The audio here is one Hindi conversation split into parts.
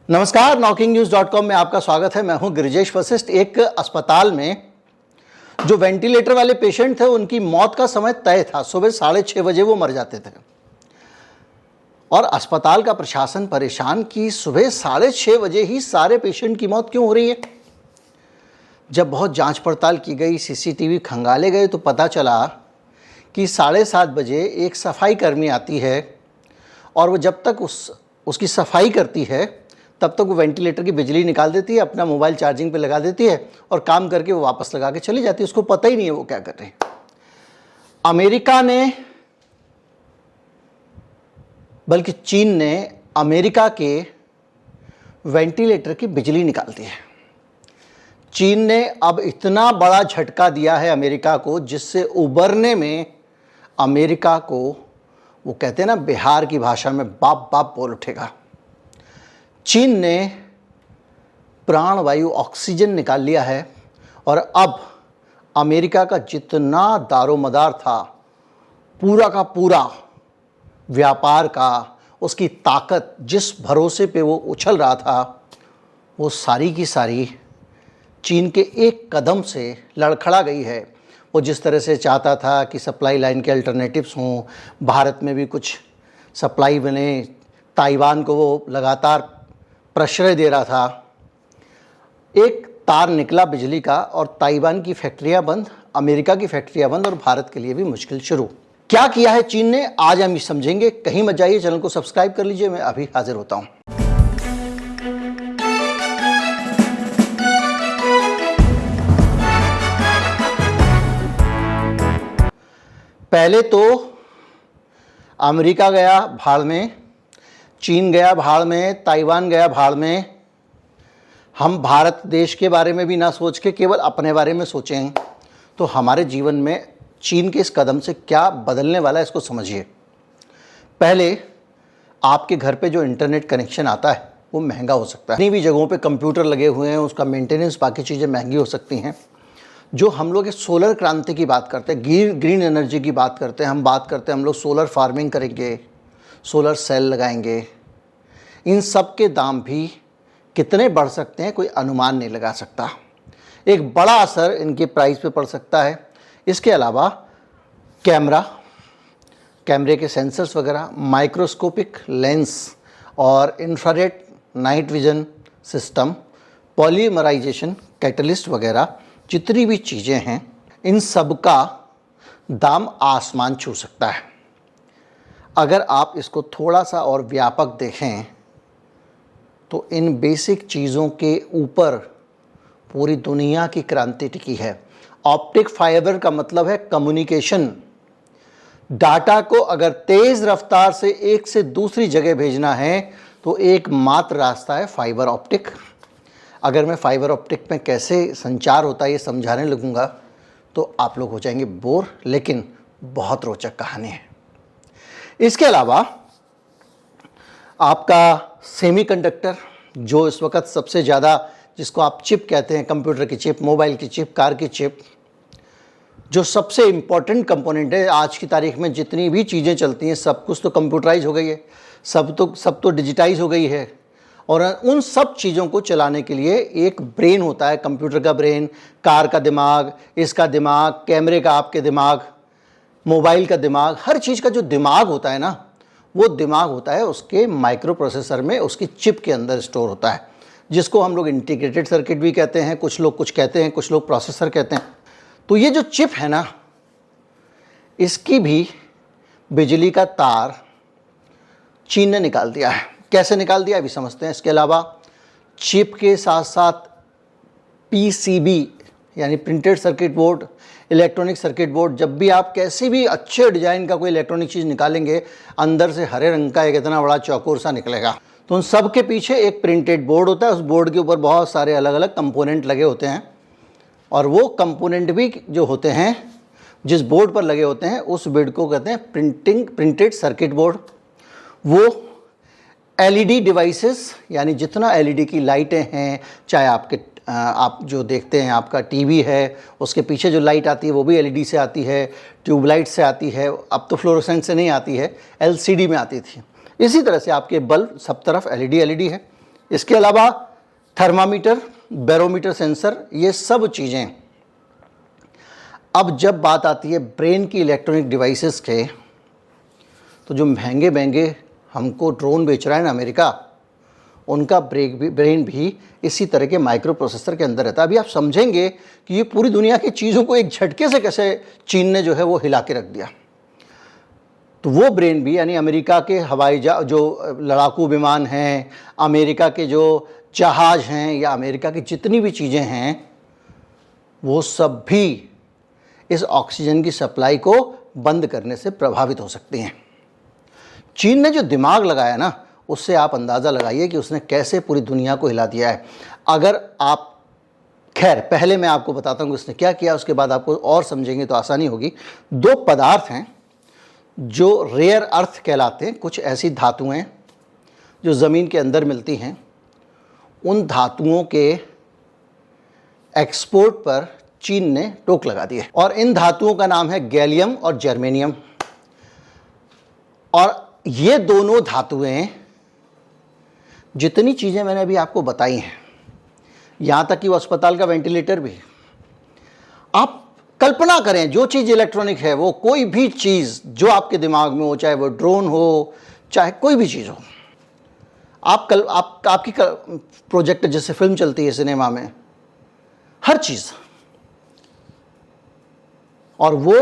नमस्कार, knockingnews.com में आपका स्वागत है। मैं हूं गिरिजेश वशिष्ठ। एक अस्पताल में जो वेंटिलेटर वाले पेशेंट थे उनकी मौत का समय तय था। सुबह 6:30 बजे वो मर जाते थे और अस्पताल का प्रशासन परेशान कि सुबह 6:30 बजे ही सारे पेशेंट की मौत क्यों हो रही है। जब बहुत जांच पड़ताल की गई, सीसीटीवी खंगाले गए तो पता चला कि 7:30 बजे एक सफाई कर्मी आती है और वो जब तक उसकी सफाई करती है तब तक वो वेंटिलेटर की बिजली निकाल देती है, अपना मोबाइल चार्जिंग पे लगा देती है और काम करके वो वापस लगा के चली जाती है। उसको पता ही नहीं है वो क्या कर रहे हैं। अमेरिका ने, बल्कि चीन ने अमेरिका के वेंटिलेटर की बिजली निकाल दी है। चीन ने अब इतना बड़ा झटका दिया है अमेरिका को, जिससे उबरने में अमेरिका को, वो कहते हैं ना बिहार की भाषा में, बाप बाप बोल उठेगा। चीन ने प्राणवायु ऑक्सीजन निकाल लिया है और अब अमेरिका का जितना दारोमदार था, पूरा का पूरा व्यापार का, उसकी ताकत, जिस भरोसे पे वो उछल रहा था, वो सारी की सारी चीन के एक कदम से लड़खड़ा गई है। वो जिस तरह से चाहता था कि सप्लाई लाइन के अल्टरनेटिव्स हों, भारत में भी कुछ सप्लाई बने, ताइवान को वो लगातार प्रश्रय दे रहा था। एक तार निकला बिजली का और ताइवान की फैक्ट्रियां बंद, अमेरिका की फैक्ट्रियां बंद और भारत के लिए भी मुश्किल शुरू। क्या किया है चीन ने, आज हम समझेंगे। कहीं मत जाइए, चैनल को सब्सक्राइब कर लीजिए। मैं अभी हाजिर होता हूं। पहले तो अमेरिका गया भाड़ में, चीन गया भाड़ में, ताइवान गया भाड़ में। हम भारत देश के बारे में भी ना सोच के केवल अपने बारे में सोचें तो हमारे जीवन में चीन के इस कदम से क्या बदलने वाला है, इसको समझिए। पहले आपके घर पे जो इंटरनेट कनेक्शन आता है वो महंगा हो सकता है। कहीं भी जगहों पे कंप्यूटर लगे हुए हैं, उसका मेंटेनेंस, बाकी चीज़ें महंगी हो सकती हैं। जो हम लोग सोलर क्रांति की बात करते हैं, ग्रीन एनर्जी की बात करते हैं, हम लोग सोलर फार्मिंग करेंगे, सोलर सेल लगाएंगे, इन सब के दाम भी कितने बढ़ सकते हैं कोई अनुमान नहीं लगा सकता। एक बड़ा असर इनके प्राइस पे पड़ सकता है। इसके अलावा कैमरे के सेंसर्स वगैरह, माइक्रोस्कोपिक लेंस और infrared night vision system, polymerization catalyst वगैरह जितनी भी चीज़ें हैं, इन सब का दाम आसमान छू सकता है। अगर आप इसको थोड़ा सा और व्यापक देखें तो इन बेसिक चीज़ों के ऊपर पूरी दुनिया की क्रांति टिकी है। ऑप्टिक फाइबर का मतलब है कम्युनिकेशन। डाटा को अगर तेज़ रफ्तार से एक से दूसरी जगह भेजना है तो एकमात्र रास्ता है फाइबर ऑप्टिक। अगर मैं फाइबर ऑप्टिक में कैसे संचार होता है ये समझाने लगूंगा तो आप लोग हो जाएंगे बोर, लेकिन बहुत रोचक कहानी है। इसके अलावा आपका सेमीकंडक्टर, जो इस वक्त सबसे ज़्यादा, जिसको आप चिप कहते हैं, कंप्यूटर की चिप, मोबाइल की चिप, कार की चिप, जो सबसे इम्पॉर्टेंट कंपोनेंट है। आज की तारीख में जितनी भी चीज़ें चलती हैं सब कुछ तो कंप्यूटराइज हो गई है, सब तो डिजिटाइज हो गई है। और उन सब चीज़ों को चलाने के लिए एक ब्रेन होता है, कंप्यूटर का ब्रेन, कार का दिमाग, इसका दिमाग, कैमरे का आपके दिमाग, मोबाइल का दिमाग, हर चीज़ का जो दिमाग होता है ना, वो दिमाग होता है उसके माइक्रो प्रोसेसर में, उसकी चिप के अंदर स्टोर होता है, जिसको हम लोग इंटीग्रेटेड सर्किट भी कहते हैं, कुछ लोग कुछ कहते हैं, कुछ लोग प्रोसेसर कहते हैं। तो ये जो चिप है ना, इसकी भी बिजली का तार चीन ने निकाल दिया है। कैसे निकाल दिया अभी समझते हैं। इसके अलावा चिप के साथ साथ पीसीबी यानी printed circuit board, electronic circuit board, जब भी आप कैसे भी अच्छे डिज़ाइन का कोई इलेक्ट्रॉनिक चीज़ निकालेंगे, अंदर से हरे रंग का एक इतना बड़ा चौकोर सा निकलेगा। तो उन सब के पीछे एक प्रिंटेड बोर्ड होता है। उस बोर्ड के ऊपर बहुत सारे अलग अलग कंपोनेंट लगे होते हैं और वो कंपोनेंट भी जो होते हैं, जिस बोर्ड पर लगे होते हैं, उस बोर्ड को कहते हैं प्रिंटेड सर्किट बोर्ड। वो एलईडी डिवाइसेस, यानी जितना एलईडी की लाइटें हैं, चाहे आप जो देखते हैं, आपका टीवी है, उसके पीछे जो लाइट आती है वो भी एलईडी से आती है, ट्यूबलाइट से आती है, अब तो फ्लोरोसेंट से नहीं आती है, एलसीडी में आती थी। इसी तरह से आपके बल्ब, सब तरफ एलईडी है। इसके अलावा थर्मामीटर, बैरोमीटर सेंसर, ये सब चीज़ें। अब जब बात आती है ब्रेन की इलेक्ट्रॉनिक डिवाइसेस के, तो जो महंगे महंगे हमको ड्रोन बेच रहा है ना अमेरिका, उनका ब्रेन भी इसी तरह के माइक्रो प्रोसेसर के अंदर रहता है। अभी आप समझेंगे कि ये पूरी दुनिया की चीज़ों को एक झटके से कैसे चीन ने जो है वो हिला के रख दिया। तो वो ब्रेन भी, यानी अमेरिका के हवाई जो लड़ाकू विमान हैं, अमेरिका के जो जहाज हैं, या अमेरिका की जितनी भी चीज़ें हैं, वो सब भी इस ऑक्सीजन की सप्लाई को बंद करने से प्रभावित हो सकती हैं। चीन ने जो दिमाग लगाया ना, उससे आप अंदाज़ा लगाइए कि उसने कैसे पूरी दुनिया को हिला दिया है। अगर आप, खैर पहले मैं आपको बताता हूँ कि उसने क्या किया, उसके बाद आपको और समझेंगे तो आसानी होगी। 2 पदार्थ हैं जो रेयर अर्थ कहलाते हैं, कुछ ऐसी धातुएं जो ज़मीन के अंदर मिलती हैं। उन धातुओं के एक्सपोर्ट पर चीन ने टोक लगा दी है, और इन धातुओं का नाम है गैलियम और जर्मेनियम। और ये दोनों धातुएं, जितनी चीज़ें मैंने अभी आपको बताई हैं, यहाँ तक कि वो अस्पताल का वेंटिलेटर भी, आप कल्पना करें जो चीज़ इलेक्ट्रॉनिक है, वो कोई भी चीज़ जो आपके दिमाग में हो, चाहे वो ड्रोन हो, चाहे कोई भी चीज़ हो, आपकी प्रोजेक्ट जैसे फिल्म चलती है सिनेमा में, हर चीज़, और वो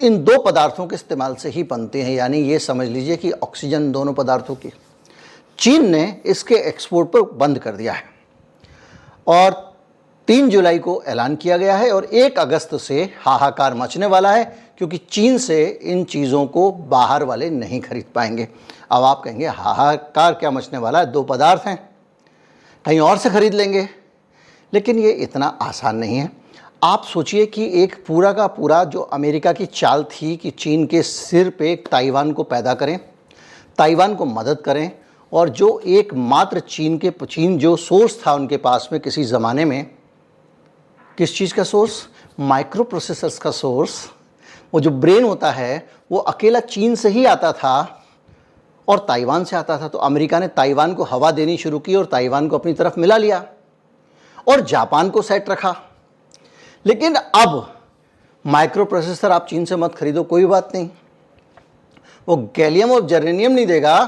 इन 2 पदार्थों के इस्तेमाल से ही बनते हैं। यानी ये समझ लीजिए कि ऑक्सीजन दोनों पदार्थों की। चीन ने इसके एक्सपोर्ट पर बंद कर दिया है, और 3 जुलाई को ऐलान किया गया है, और 1 अगस्त से हाहाकार मचने वाला है, क्योंकि चीन से इन चीज़ों को बाहर वाले नहीं खरीद पाएंगे। अब आप कहेंगे हाहाकार क्या मचने वाला है, 2 पदार्थ हैं, कहीं और से खरीद लेंगे। लेकिन ये इतना आसान नहीं है। आप सोचिए कि एक पूरा का पूरा जो अमेरिका की चाल थी कि चीन के सिर पे ताइवान को पैदा करें, ताइवान को मदद करें, और जो एकमात्र चीन जो सोर्स था उनके पास में किसी ज़माने में, किस चीज़ का सोर्स, माइक्रो प्रोसेसर्स का सोर्स, वो जो ब्रेन होता है वो अकेला चीन से ही आता था और ताइवान से आता था। तो अमेरिका ने ताइवान को हवा देनी शुरू की और ताइवान को अपनी तरफ मिला लिया और जापान को सेट रखा। लेकिन अब माइक्रो प्रोसेसर आप चीन से मत खरीदो, कोई बात नहीं, वो गैलियम और जर्मेनियम नहीं देगा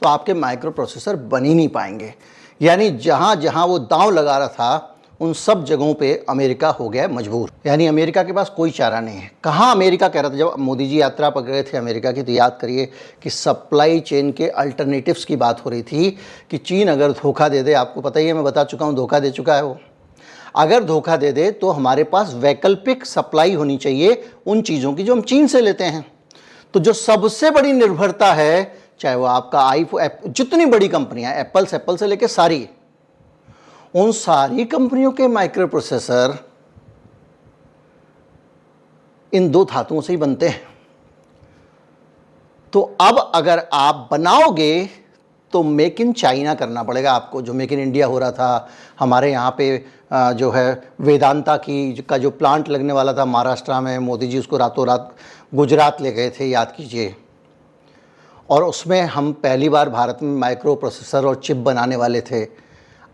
तो आपके माइक्रो प्रोसेसर बन ही नहीं पाएंगे। यानी जहाँ जहाँ वो दांव लगा रहा था उन सब जगहों पे अमेरिका हो गया मजबूर। यानी अमेरिका के पास कोई चारा नहीं है। कहाँ अमेरिका कह रहा था, जब मोदी जी यात्रा पर गए थे अमेरिका की, तो याद करिए कि सप्लाई चेन के अल्टरनेटिव्स की बात हो रही थी कि चीन अगर धोखा दे दे, आपको पता ही है, मैं बता चुका हूँ धोखा दे चुका है वो, अगर धोखा दे दे तो हमारे पास वैकल्पिक सप्लाई होनी चाहिए उन चीज़ों की जो हम चीन से लेते हैं। तो जो सबसे बड़ी निर्भरता है, चाहे वो आपका आईफोन, जितनी बड़ी कंपनियां, एप्पल से लेकर सारी, उन सारी कंपनियों के माइक्रो प्रोसेसर इन 2 धातुओं से ही बनते हैं। तो अब अगर आप बनाओगे तो मेक इन चाइना करना पड़ेगा आपको, जो मेक इन इंडिया हो रहा था। हमारे यहाँ पे जो है वेदांता का जो प्लांट लगने वाला था महाराष्ट्र में, मोदी जी उसको रातों रात गुजरात ले गए थे, याद कीजिए, और उसमें हम पहली बार भारत में माइक्रो प्रोसेसर और चिप बनाने वाले थे।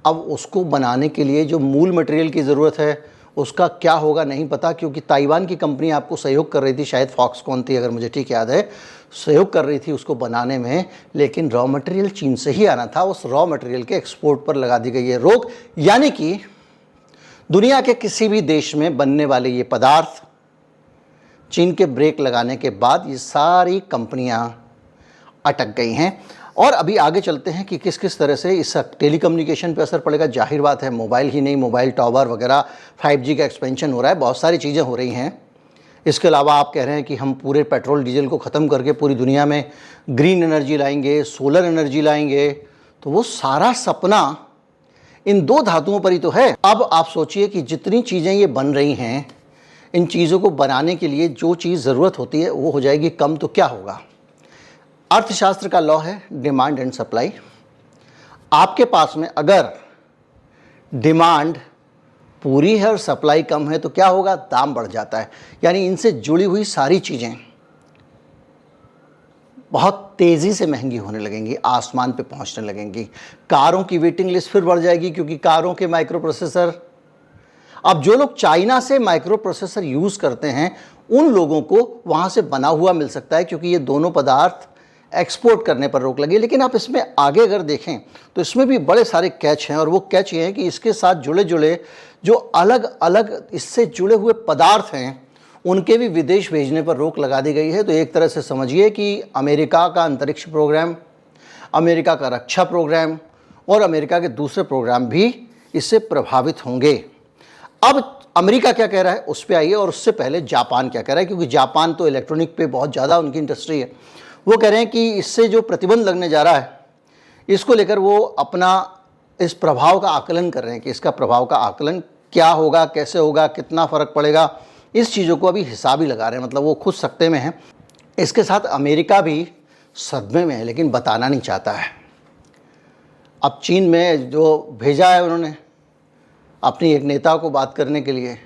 अब उसको बनाने के लिए जो मूल मटेरियल की ज़रूरत है उसका क्या होगा नहीं पता, क्योंकि ताइवान की कंपनी आपको सहयोग कर रही थी, शायद फॉक्सकॉन थी अगर मुझे ठीक याद है, सहयोग कर रही थी उसको बनाने में, लेकिन रॉ मटेरियल चीन से ही आना था। उस रॉ मटेरियल के एक्सपोर्ट पर लगा दी गई है रोक। यानी कि दुनिया के किसी भी देश में बनने वाले ये पदार्थ चीन के ब्रेक लगाने के बाद ये सारी कंपनियां अटक गई हैं। और अभी आगे चलते हैं कि किस किस तरह से इस टेलीकम्युनिकेशन पे असर पड़ेगा। जाहिर बात है, मोबाइल ही नहीं, मोबाइल टावर वगैरह 5G का एक्सपेंशन हो रहा है, बहुत सारी चीज़ें हो रही हैं। इसके अलावा आप कह रहे हैं कि हम पूरे पेट्रोल डीजल को ख़त्म करके पूरी दुनिया में ग्रीन एनर्जी लाएंगे, सोलर एनर्जी लाएंगे, तो वो सारा सपना इन 2 धातुओं पर ही तो है। अब आप सोचिए कि जितनी चीज़ें ये बन रही हैं, इन चीज़ों को बनाने के लिए जो चीज़ ज़रूरत होती है वो हो जाएगी कम, तो क्या होगा। अर्थशास्त्र का लॉ है डिमांड एंड सप्लाई। आपके पास में अगर डिमांड पूरी है और सप्लाई कम है तो क्या होगा, दाम बढ़ जाता है। यानी इनसे जुड़ी हुई सारी चीज़ें बहुत तेज़ी से महंगी होने लगेंगी, आसमान पे पहुंचने लगेंगी। कारों की वेटिंग लिस्ट फिर बढ़ जाएगी, क्योंकि कारों के माइक्रो प्रोसेसर, अब जो लोग चाइना से माइक्रो प्रोसेसर यूज़ करते हैं उन लोगों को वहाँ से बना हुआ मिल सकता है, क्योंकि ये दोनों पदार्थ एक्सपोर्ट करने पर रोक लगी। लेकिन आप इसमें आगे अगर देखें तो इसमें भी बड़े सारे कैच हैं, और वो कैच ये हैं कि इसके साथ जुड़े जुड़े जो अलग अलग इससे जुड़े हुए पदार्थ हैं उनके भी विदेश भेजने पर रोक लगा दी गई है। तो एक तरह से समझिए कि अमेरिका का अंतरिक्ष प्रोग्राम, अमेरिका का रक्षा प्रोग्राम और अमेरिका के दूसरे प्रोग्राम भी इससे प्रभावित होंगे। अब अमेरिका क्या कह रहा है उस पर आइए, और उससे पहले जापान क्या कह रहा है, क्योंकि जापान तो इलेक्ट्रॉनिक पे बहुत ज़्यादा उनकी इंडस्ट्री है। वो कह रहे हैं कि इससे जो प्रतिबंध लगने जा रहा है इसको लेकर वो अपना इस प्रभाव का आकलन कर रहे हैं कि इसका प्रभाव का आकलन क्या होगा, कैसे होगा, कितना फ़र्क पड़ेगा, इस चीज़ों को अभी हिसाब ही लगा रहे हैं। मतलब वो खुद सकते में हैं। इसके साथ अमेरिका भी सदमे में है, लेकिन बताना नहीं चाहता है। अब चीन में जो भेजा है उन्होंने अपनी एक नेता को बात करने के लिए,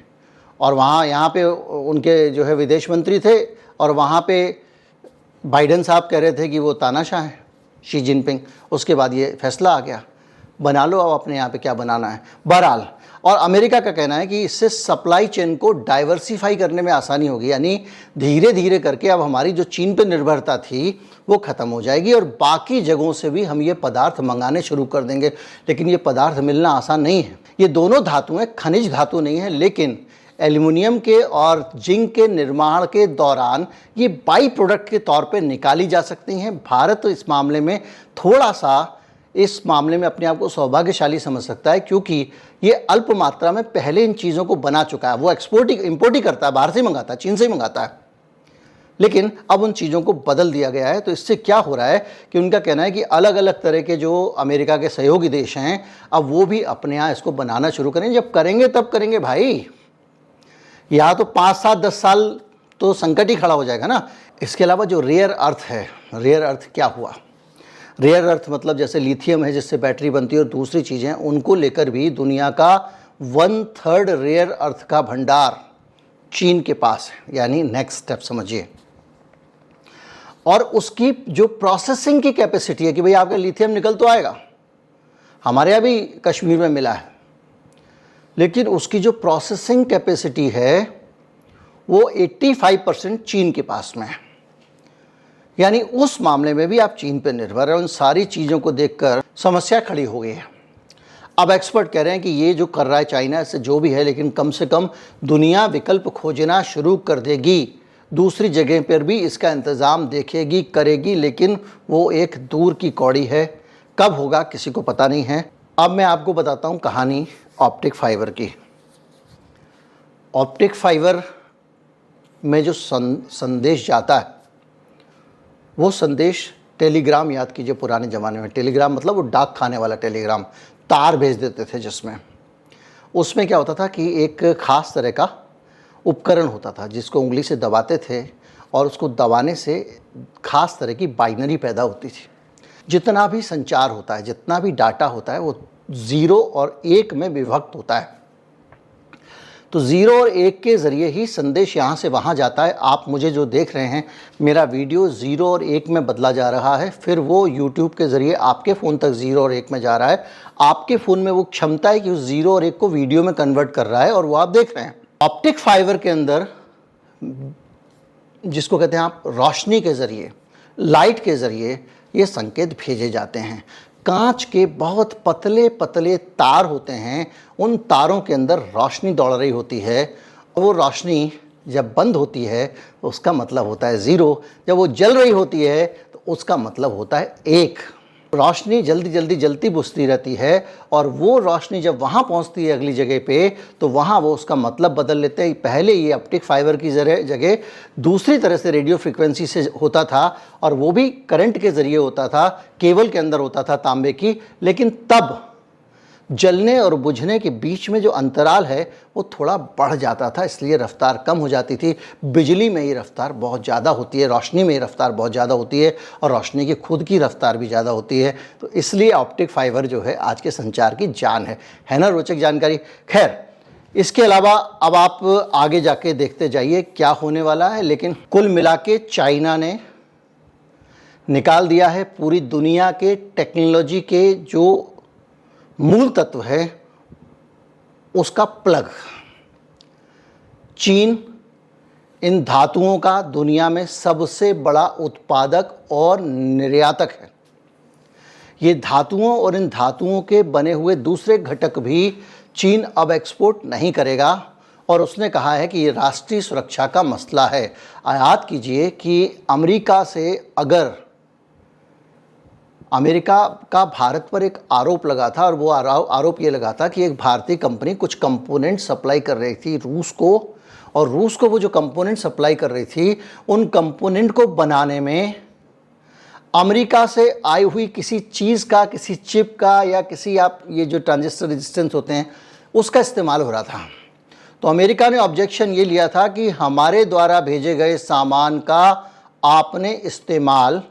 और वहाँ यहाँ पे उनके जो है विदेश मंत्री थे, और वहाँ पे बाइडेन साहब कह रहे थे कि वो तानाशाह हैं शी जिनपिंग। उसके बाद ये फैसला आ गया, बना लो अब अपने यहाँ पे क्या बनाना है। बहरहाल, और अमेरिका का कहना है कि इससे सप्लाई चेन को डाइवर्सिफाई करने में आसानी होगी, यानी धीरे धीरे करके अब हमारी जो चीन पे निर्भरता थी वो ख़त्म हो जाएगी और बाकी जगहों से भी हम ये पदार्थ मंगाने शुरू कर देंगे। लेकिन ये पदार्थ मिलना आसान नहीं है। ये दोनों धातुएं खनिज धातु नहीं है, लेकिन एल्युमिनियम के और जिंक के निर्माण के दौरान ये बाई प्रोडक्ट के तौर पे निकाली जा सकती हैं। भारत तो इस मामले में थोड़ा सा इस मामले में अपने आप को सौभाग्यशाली समझ सकता है, क्योंकि ये अल्प मात्रा में पहले इन चीज़ों को बना चुका है। वो इंपोर्ट ही करता है, बाहर से मंगाता है, चीन से ही मंगाता है, लेकिन अब उन चीज़ों को बदल दिया गया है। तो इससे क्या हो रहा है कि उनका कहना है कि अलग अलग तरह के जो अमेरिका के सहयोगी देश हैं अब वो भी अपने यहाँ इसको बनाना शुरू करें। जब करेंगे तब करेंगे भाई, यहाँ तो 5, 7, 10 साल तो संकट ही खड़ा हो जाएगा ना। इसके अलावा जो रेयर अर्थ है, रेयर अर्थ क्या हुआ? रेयर अर्थ मतलब जैसे लिथियम है जिससे बैटरी बनती है और दूसरी चीज़ें, उनको लेकर भी दुनिया का 1/3 रेयर अर्थ का भंडार चीन के पास है, यानी नेक्स्ट स्टेप समझिए। और उसकी जो प्रोसेसिंग की कैपेसिटी है कि भाई आपका लिथियम निकल तो आएगा, हमारे यहाँ भी कश्मीर में मिला है, लेकिन उसकी जो प्रोसेसिंग कैपेसिटी है वो 85% चीन के पास में है। यानी उस मामले में भी आप चीन पर निर्भर है। उन सारी चीज़ों को देखकर समस्या खड़ी हो गई है। अब एक्सपर्ट कह रहे हैं कि ये जो कर रहा है चाइना, इससे जो भी है, लेकिन कम से कम दुनिया विकल्प खोजना शुरू कर देगी, दूसरी जगह पर भी इसका इंतज़ाम देखेगी, करेगी, लेकिन वो एक दूर की कौड़ी है। कब होगा किसी को पता नहीं है। अब मैं आपको बताता हूँ कहानी ऑप्टिक फाइबर की। ऑप्टिक फाइबर में जो संदेश जाता है वो संदेश टेलीग्राम, याद कीजिए पुराने ज़माने में टेलीग्राम मतलब वो डाक खाने वाला टेलीग्राम, तार भेज देते थे जिसमें, उसमें क्या होता था कि एक ख़ास तरह का उपकरण होता था जिसको उंगली से दबाते थे और उसको दबाने से ख़ास तरह की बाइनरी पैदा होती थी। जितना भी संचार होता है, जितना भी डाटा होता है वो 0 और 1 में विभक्त होता है। तो 0 और 1 के ज़रिए ही संदेश यहाँ से वहाँ जाता है। आप मुझे जो देख रहे हैं, मेरा वीडियो 0 और 1 में बदला जा रहा है, फिर वो YouTube के ज़रिए आपके फ़ोन तक 0 और 1 में जा रहा है। आपके फ़ोन में वो क्षमता है कि उस 0 और 1 को वीडियो में कन्वर्ट कर रहा है और वो आप देख रहे हैं। ऑप्टिक फाइबर के अंदर, जिसको कहते हैं आप रोशनी के ज़रिए, लाइट के ज़रिए ये संकेत भेजे जाते हैं। कांच के बहुत पतले पतले तार होते हैं, उन तारों के अंदर रोशनी दौड़ रही होती है। वो रोशनी जब बंद होती है तो उसका मतलब होता है 0, जब वो जल रही होती है तो उसका मतलब होता है 1। रोशनी जल्दी जल्दी जलती बुझती रहती है और वो रोशनी जब वहाँ पहुँचती है अगली जगह पे तो वहाँ वो उसका मतलब बदल लेते हैं। पहले ये ऑप्टिक फाइबर की जगह दूसरी तरह से रेडियो फ्रिक्वेंसी से होता था और वो भी करंट के ज़रिए होता था, केबल के अंदर होता था तांबे की। लेकिन तब जलने और बुझने के बीच में जो अंतराल है वो थोड़ा बढ़ जाता था, इसलिए रफ्तार कम हो जाती थी। बिजली में ये रफ्तार बहुत ज़्यादा होती है, रोशनी में ये रफ्तार बहुत ज़्यादा होती है और रोशनी की खुद की रफ्तार भी ज़्यादा होती है। तो इसलिए ऑप्टिक फाइबर जो है आज के संचार की जान है ना। रोचक जानकारी। खैर, इसके अलावा अब आप आगे जाके देखते जाइए क्या होने वाला है। लेकिन कुल मिला के चाइना ने निकाल दिया है पूरी दुनिया के टेक्नोलॉजी के जो मूल तत्व है उसका प्लग। चीन इन धातुओं का दुनिया में सबसे बड़ा उत्पादक और निर्यातक है। ये धातुओं और इन धातुओं के बने हुए दूसरे घटक भी चीन अब एक्सपोर्ट नहीं करेगा और उसने कहा है कि ये राष्ट्रीय सुरक्षा का मसला है। याद कीजिए कि अमेरिका से अगर अमेरिका का भारत पर एक आरोप लगा था और वो आरोप ये लगा था कि एक भारतीय कंपनी कुछ कंपोनेंट सप्लाई कर रही थी रूस को, और रूस को वो जो कंपोनेंट सप्लाई कर रही थी उन कंपोनेंट को बनाने में अमेरिका से आई हुई किसी चीज़ का, किसी चिप का या किसी आप ये जो ट्रांजिस्टर रेजिस्टेंस होते हैं उसका इस्तेमाल हो रहा था। तो अमेरिका ने ऑब्जेक्शन ये लिया था कि हमारे द्वारा भेजे गए सामान का आपने इस्तेमाल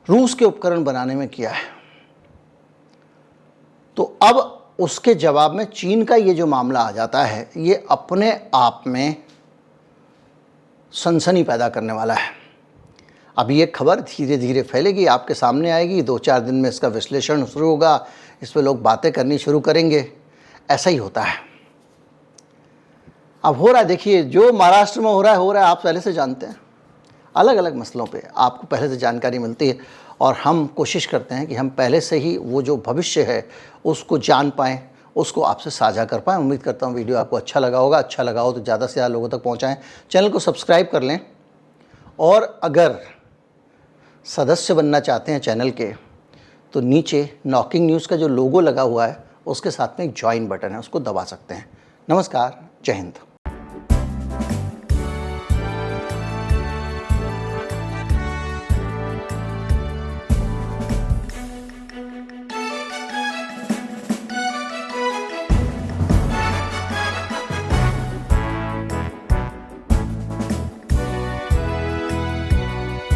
रूस के उपकरण बनाने में किया है। तो अब उसके जवाब में चीन का ये जो मामला आ जाता है ये अपने आप में सनसनी पैदा करने वाला है। अब ये खबर धीरे धीरे फैलेगी, आपके सामने आएगी, 2-4 दिन में इसका विश्लेषण शुरू होगा, इस पे लोग बातें करनी शुरू करेंगे। ऐसा ही होता है। अब हो रहा है, देखिए जो महाराष्ट्र में हो रहा है आप पहले से जानते हैं। अलग अलग मसलों पे आपको पहले से जानकारी मिलती है और हम कोशिश करते हैं कि हम पहले से ही वो जो भविष्य है उसको जान पाएँ, उसको आपसे साझा कर पाएँ। उम्मीद करता हूँ वीडियो आपको अच्छा लगा होगा। अच्छा लगा हो तो ज़्यादा से ज़्यादा लोगों तक पहुँचाएँ। चैनल को सब्सक्राइब कर लें और अगर सदस्य बनना चाहते हैं चैनल के तो नीचे नॉकिंग न्यूज़ का जो लोगो लगा हुआ है उसके साथ में एक ज्वाइन बटन है, उसको दबा सकते हैं। नमस्कार, जय हिंद।